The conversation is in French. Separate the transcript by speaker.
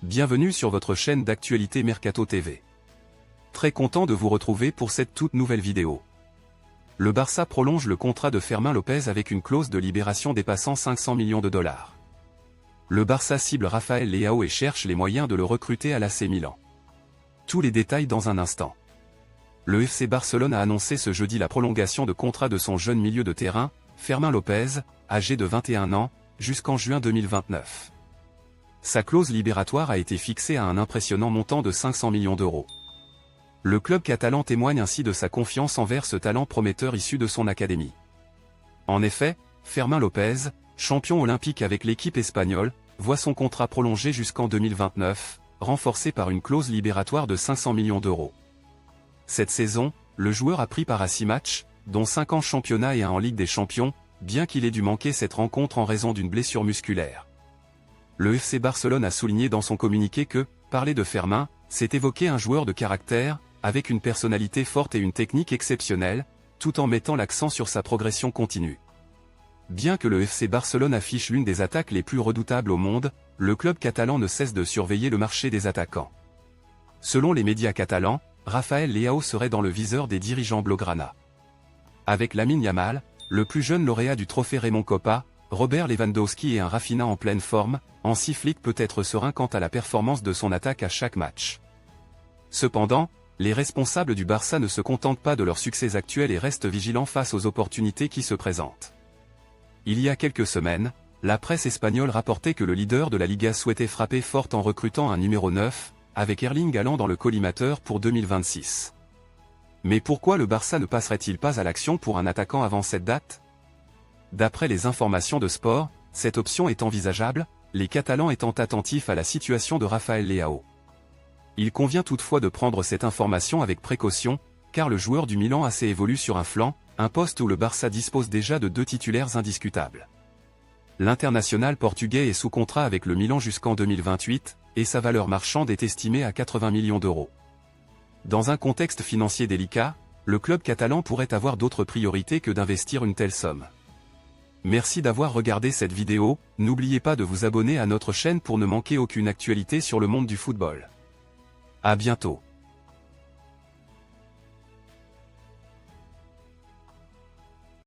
Speaker 1: Bienvenue sur votre chaîne d'actualité Mercato TV. Très content de vous retrouver pour cette toute nouvelle vidéo. Le Barça prolonge le contrat de Fermín López avec une clause de libération dépassant 500 millions de dollars. Le Barça cible Rafael Leao et cherche les moyens de le recruter à l'AC Milan. Tous les détails dans un instant. Le FC Barcelone a annoncé ce jeudi la prolongation de contrat de son jeune milieu de terrain, Fermín López, âgé de 21 ans, jusqu'en juin 2029. Sa clause libératoire a été fixée à un impressionnant montant de 500 millions d'euros. Le club catalan témoigne ainsi de sa confiance envers ce talent prometteur issu de son académie. En effet, Fermín López, champion olympique avec l'équipe espagnole, voit son contrat prolongé jusqu'en 2029, renforcé par une clause libératoire de 500 millions d'euros. Cette saison, le joueur a pris part à 6 matchs, dont 5 en championnat et 1 en Ligue des Champions, bien qu'il ait dû manquer cette rencontre en raison d'une blessure musculaire. Le FC Barcelone a souligné dans son communiqué que, parler de Fermín, c'est évoquer un joueur de caractère, avec une personnalité forte et une technique exceptionnelle, tout en mettant l'accent sur sa progression continue. Bien que le FC Barcelone affiche l'une des attaques les plus redoutables au monde, le club catalan ne cesse de surveiller le marché des attaquants. Selon les médias catalans, Rafael Leao serait dans le viseur des dirigeants blaugrana. Avec Lamine Yamal, le plus jeune lauréat du trophée Raymond Kopa, Robert Lewandowski et un Rafinha en pleine forme, Hansi Flick peut être serein quant à la performance de son attaque à chaque match. Cependant, les responsables du Barça ne se contentent pas de leur succès actuel et restent vigilants face aux opportunités qui se présentent. Il y a quelques semaines, la presse espagnole rapportait que le leader de la Liga souhaitait frapper fort en recrutant un numéro 9, avec Erling Haaland dans le collimateur pour 2026. Mais pourquoi le Barça ne passerait-il pas à l'action pour un attaquant avant cette date ? D'après les informations de Sport, cette option est envisageable, les Catalans étant attentifs à la situation de Rafael Leao. Il convient toutefois de prendre cette information avec précaution, car le joueur du Milan AC évolue sur un flanc, un poste où le Barça dispose déjà de 2 titulaires indiscutables. L'international portugais est sous contrat avec le Milan jusqu'en 2028, et sa valeur marchande est estimée à 80 millions d'euros. Dans un contexte financier délicat, le club catalan pourrait avoir d'autres priorités que d'investir une telle somme. Merci d'avoir regardé cette vidéo, n'oubliez pas de vous abonner à notre chaîne pour ne manquer aucune actualité sur le monde du football. À bientôt.